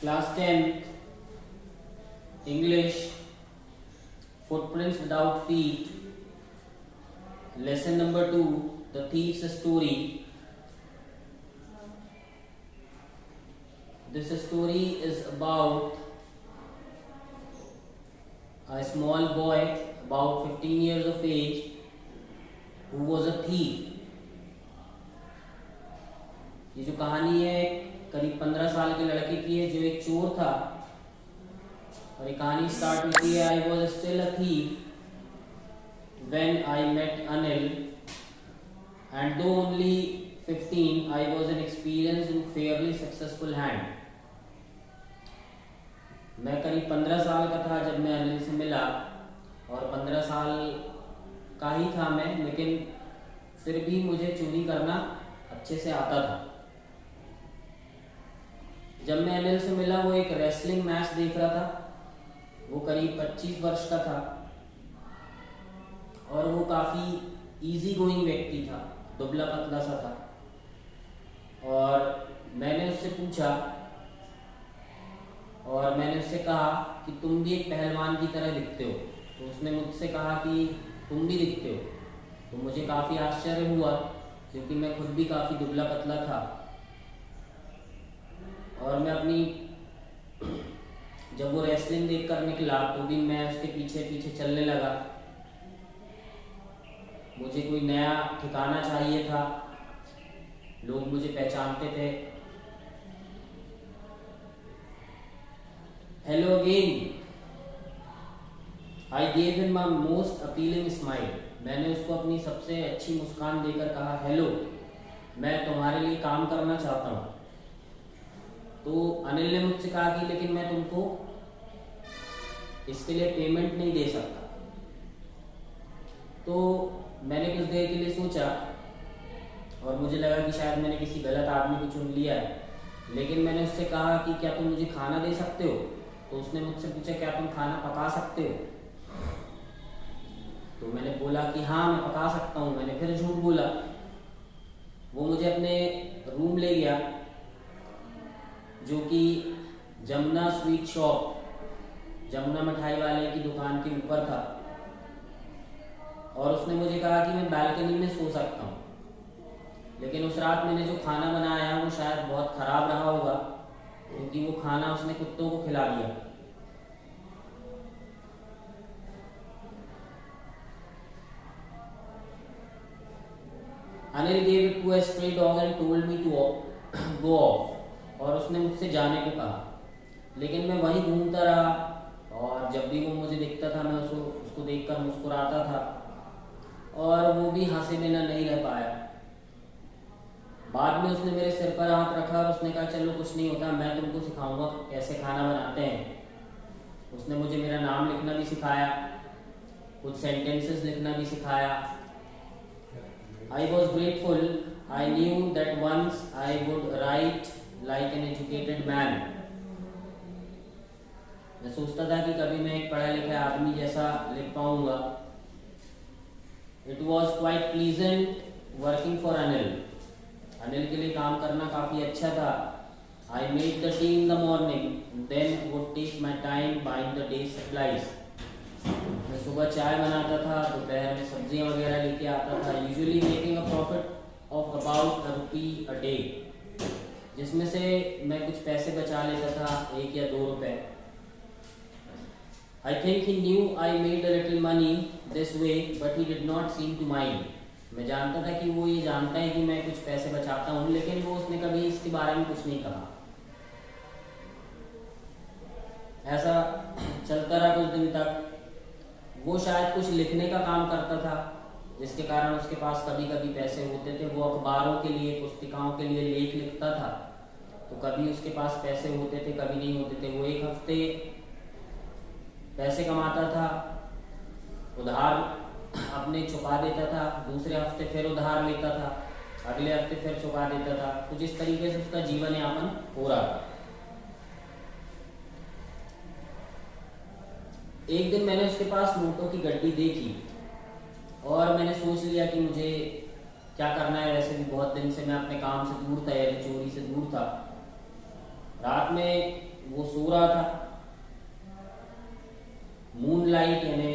Class 10 English Footprints Without Feet. Lesson number 2, The Thief's Story. This story is about a small boy about 15 years of age who was a thief. ये जो कहानी है करीब 15 साल के लड़के की है जो एक चोर था, और ये कहानी स्टार्ट होती है I was still a thief when I met Anil and though only 15 I was an experience in fairly successful hand. मैं करीब 15 साल का था जब मैं अनिल से मिला, और 15 साल का ही था मैं, लेकिन फिर भी मुझे चोरी करना अच्छे से आता था। जब मैं अनिल से मिला वो एक रेसलिंग मैच देख रहा था। वो करीब 25 वर्ष का था और वो काफ़ी इजी गोइंग व्यक्ति था, दुबला पतला सा था। और मैंने उससे पूछा और मैंने उससे कहा कि तुम भी एक पहलवान की तरह दिखते हो। तो उसने मुझसे कहा कि तुम भी दिखते हो। तो मुझे काफ़ी आश्चर्य हुआ क्योंकि मैं खुद भी काफ़ी दुबला पतला था, और मैं अपनी जब वो रेसलिंग देख कर निकला तो भी मैं उसके पीछे पीछे चलने लगा। मुझे कोई नया ठिकाना चाहिए था, लोग मुझे पहचानते थे। Hello again, I gave him my most appealing smile. मैंने उसको अपनी सबसे अच्छी मुस्कान देकर कहा, हेलो, मैं तुम्हारे लिए काम करना चाहता हूँ। तो अनिल ने मुझसे कहा कि लेकिन मैं तुमको इसके लिए पेमेंट नहीं दे सकता। तो मैंने कुछ देर के लिए सोचा और मुझे लगा कि शायद मैंने किसी गलत आदमी को चुन लिया है, लेकिन मैंने उससे कहा कि क्या तुम मुझे खाना दे सकते हो। तो उसने मुझसे पूछा, क्या तुम खाना पका सकते हो? तो मैंने बोला कि हाँ मैं पका सकता हूँ। मैंने फिर झूठ बोला। वो मुझे अपने रूम ले गया जो कि जमुना स्वीट शॉप, जमुना मिठाई वाले की दुकान के ऊपर था, और उसने मुझे कहा कि मैं बालकनी में सो सकता हूँ। लेकिन उस रात मैंने जो खाना बनाया वो शायद बहुत ख़राब रहा होगा क्योंकि वो खाना उसने कुत्तों को खिला दिया। Anil gave it to a stray dog and told me to go off, और उसने मुझसे जाने को कहा। लेकिन मैं वहीं घूमता रहा, और जब भी वो मुझे दिखता था मैं उसको देखकर मुस्कुराता था, और वो भी हंसे बिना नहीं रह पाया। बाद में उसने मेरे सिर पर हाथ रखा और उसने कहा, चलो कुछ नहीं होता, मैं तुमको सिखाऊंगा कैसे खाना बनाते हैं। उसने मुझे मेरा नाम लिखना भी सिखाया, कुछ सेंटेंसेस लिखना भी सिखाया। I was grateful. I knew that once I would write like an educated man. मैं सोचता था कि कभी मैं एक पढ़ा लिखा आदमी जैसा लिख पाऊंगा। It was quite pleasant working for Anil. Anil के लिए काम करना काफ़ी अच्छा था। I made the tea in the morning, then would take my time buying the day's supplies. मैं सुबह चाय बनाता था, दोपहर में सब्जियां वगैरह लेके आता था, usually making a profit of about ₹1 a day, जिसमें से मैं कुछ पैसे बचा लेता था, 1 या 2 रुपए। I think he knew I made a little money this way but he did not seem to mind. मैं जानता था कि वो ये जानता है कि मैं कुछ पैसे बचाता हूँ, लेकिन वो उसने कभी इसके बारे में कुछ नहीं कहा। ऐसा चलता रहा कुछ दिन तक। वो शायद कुछ लिखने का काम करता था जिसके कारण उसके पास कभी कभी पैसे होते थे। वो अखबारों के लिए, पुस्तिकाओं के लिए लेख लिखता था, तो कभी उसके पास पैसे होते थे, कभी नहीं होते थे। वो एक हफ्ते पैसे कमाता था, उधार अपने चुका देता था, दूसरे हफ्ते फिर उधार लेता था, अगले हफ्ते फिर चुका देता था। कुछ इस तरीके से उसका जीवन यापन हो रहा था। एक दिन मैंने उसके पास नोटों की गड्डी देखी और मैंने सोच लिया कि मुझे क्या करना है। वैसे भी बहुत दिन से मैं अपने काम से दूर था, यानी चोरी से दूर था। रात में वो सो रहा था, मून लाइट यानी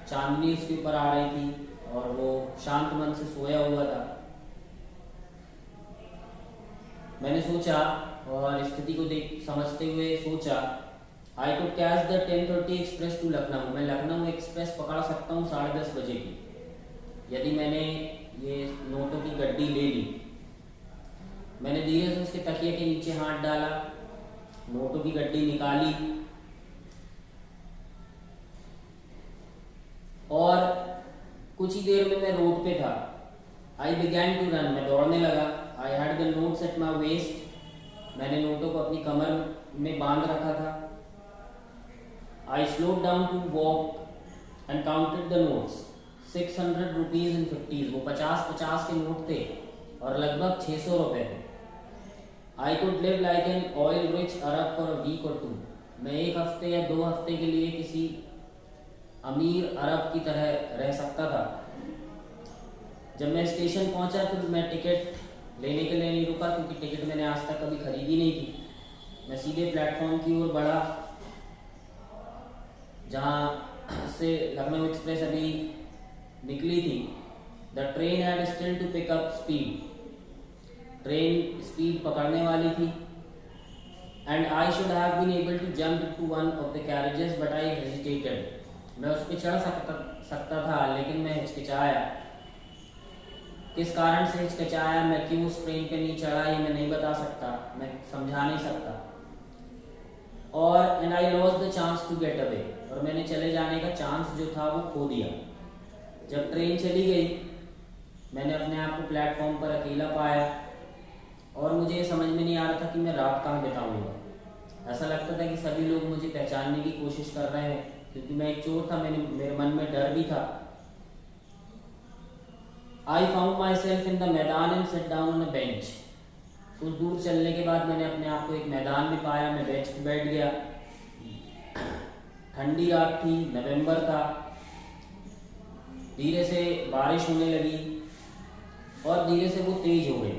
चांदनी उसके ऊपर आ रही थी और वो शांत मन से सोया हुआ था। मैंने सोचा और स्थिति को देख समझते हुए सोचा I could catch the 10:30 express to Lucknow. मैं लखनऊ एक्सप्रेस पकड़ सकता हूँ 10:30 बजे की, यदि मैंने ये नोटों की गड्डी ले ली। मैंने धीरे से उसके तकिए के नीचे हाथ डाला, नोटों की गड्डी निकाली और कुछ ही देर में मैं रोड पे था। आई बिगैन टू रन, मैं दौड़ने लगा। I had the notes at my waist, मैंने नोटों को अपनी कमर में बांध रखा था। I slowed down to walk and counted the notes, 600 rupees in 50s। वो 50-50 के नोट थे और लगभग 600 रुपए थे। I could live like an oil rich Arab for a week or two. मैं एक हफ्ते या 2 हफ्ते के लिए किसी अमीर अरब की तरह रह सकता था। जब मैं स्टेशन पहुंचा तो मैं टिकट लेने के लिए नहीं रुका, क्योंकि टिकट मैंने आज तक कभी खरीदी नहीं थी। मैं सीधे प्लेटफॉर्म की ओर बढ़ा जहां से लखनऊ एक्सप्रेस अभी निकली थी। The train had still to pick up speed, train speed पकड़ने वाली थी। And I should have been able to jump to one of the carriages but I hesitated. मैं उस पर चढ़ सकता था लेकिन मैं हिचकिचाया। किस कारण से हिचकिचाया, मैं क्यों उस ट्रेन पे नहीं चढ़ा, ये मैं नहीं बता सकता, मैं समझा नहीं सकता। और and I lost the chance to get away, और मैंने चले जाने का चांस जो था वो खो दिया। जब ट्रेन चली गई मैंने अपने आप को प्लेटफॉर्म पर अकेला पाया और मुझे ये समझ में नहीं आ रहा था कि मैं रात कहाँ बिताऊंगा। ऐसा लगता था कि सभी लोग मुझे पहचानने की कोशिश कर रहे हैं, क्योंकि मैं एक चोर था। मेरे मन में डर भी था। I found myself in the maidan and sat down on a bench. कुछ दूर चलने के बाद मैंने अपने आप को एक मैदान में पाया। मैं बेंच पे बैठ गया। ठंडी रात थी, नवंबर था। धीरे से बारिश होने लगी और धीरे से वो तेज हो गई।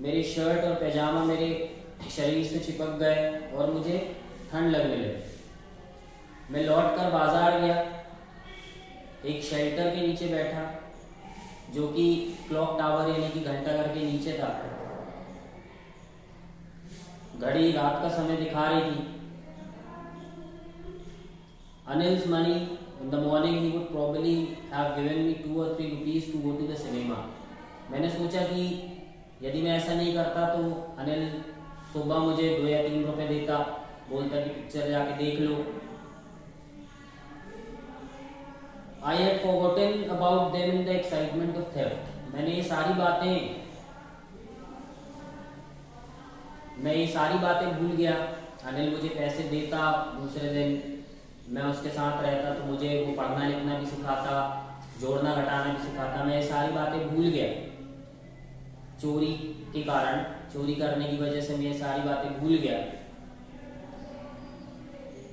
मेरी शर्ट और पैजामा मेरे शरीर से चिपक गए और मुझे ठंड लगने लगी। मैं लौटकर बाजार गया, एक शेल्टर के नीचे बैठा जो कि क्लॉक टावर यानी कि घंटाघर के नीचे था। घड़ी रात का समय दिखा रही थी। Anil's money in the morning he would probably have given me 2 or 3 rupees to go to the cinema. मैंने सोचा कि यदि मैं ऐसा नहीं करता तो अनिल सुबह मुझे 2 या 3 रुपए देता, बोलता कि पिक्चर जाके देख लो। I had forgotten about them in the excitement of theft. मैं ये सारी बातें भूल गया। अनिल मुझे पैसे देता, दूसरे दिन मैं उसके साथ रहता तो मुझे वो पढ़ना लिखना भी सिखाता, जोड़ना घटाना भी सिखाता। मैं ये सारी बातें भूल गया चोरी के कारण, चोरी करने की वजह से मैं ये सारी बातें भूल गया।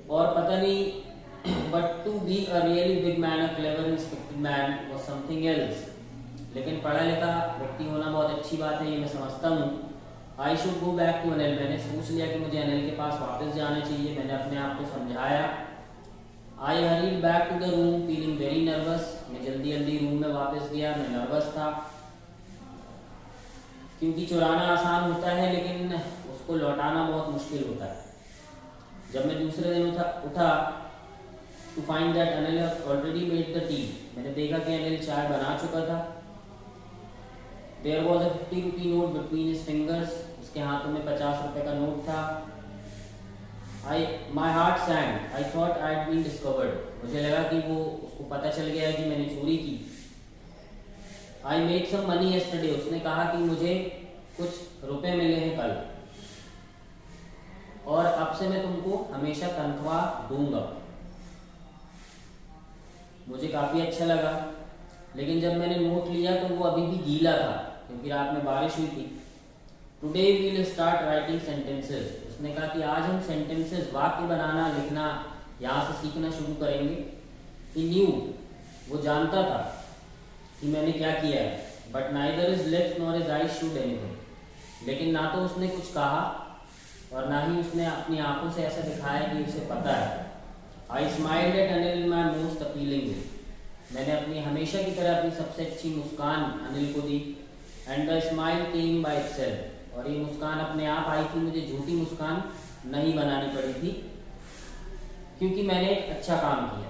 और पता नहीं but to be a really big man, a clever inspected man was something else. लेकिन पढ़ा लिखा व्यक्ति होना बहुत अच्छी बात है, ये मैं समझता हूँ। I should go back to Anil. मैंने सोच लिया कि मुझे अनिल के पास वापस जाना चाहिए। मैंने अपने आप को समझाया। I hurried back to the room feeling very nervous. मैं जल्दी जल्दी रूम में वापस गया। मैं नर्वस था क्योंकि चुराना आसान होता है लेकिन उसको लौटाना बहुत मुश्किल होता है। जब मैं दूसरे दिन उठा to find that Anil already made the tea, मैंने देखा कि अनिल चाय बना चुका था। There was a 50 rupee note between his fingers. उसके हाथों में 50 रुपए का नोट था। My heart sank. I thought I had been discovered. मुझे लगा कि वो उसको पता चल गया है कि मैंने चोरी की। I made some money yesterday. उसने कहा कि मुझे कुछ रुपए मिले हैं कल और अब से मैं तुमको हमेशा तनख्वाह दूंगा। मुझे काफ़ी अच्छा लगा, लेकिन जब मैंने नोट लिया तो वो अभी भी गीला था क्योंकि रात में बारिश हुई थी। Today we will start writing sentences. उसने कहा कि आज हम सेंटेंसेस, वाक्य बनाना लिखना यहाँ से सीखना शुरू करेंगे। ही न्यू, वो जानता था कि मैंने क्या किया है। But neither is lips nor is eyes should anything. लेकिन ना तो उसने कुछ कहा और ना ही उसने अपनी आंखों से ऐसा दिखाया कि उसे पता है। I smiled at Anil in my most appealing way. मैंने अपनी हमेशा की तरह अपनी सबसे अच्छी मुस्कान अनिल को दी। And the smile came by itself. और ये मुस्कान अपने आप आई थी, मुझे झूठी मुस्कान नहीं बनानी पड़ी थी, क्योंकि मैंने एक अच्छा काम किया।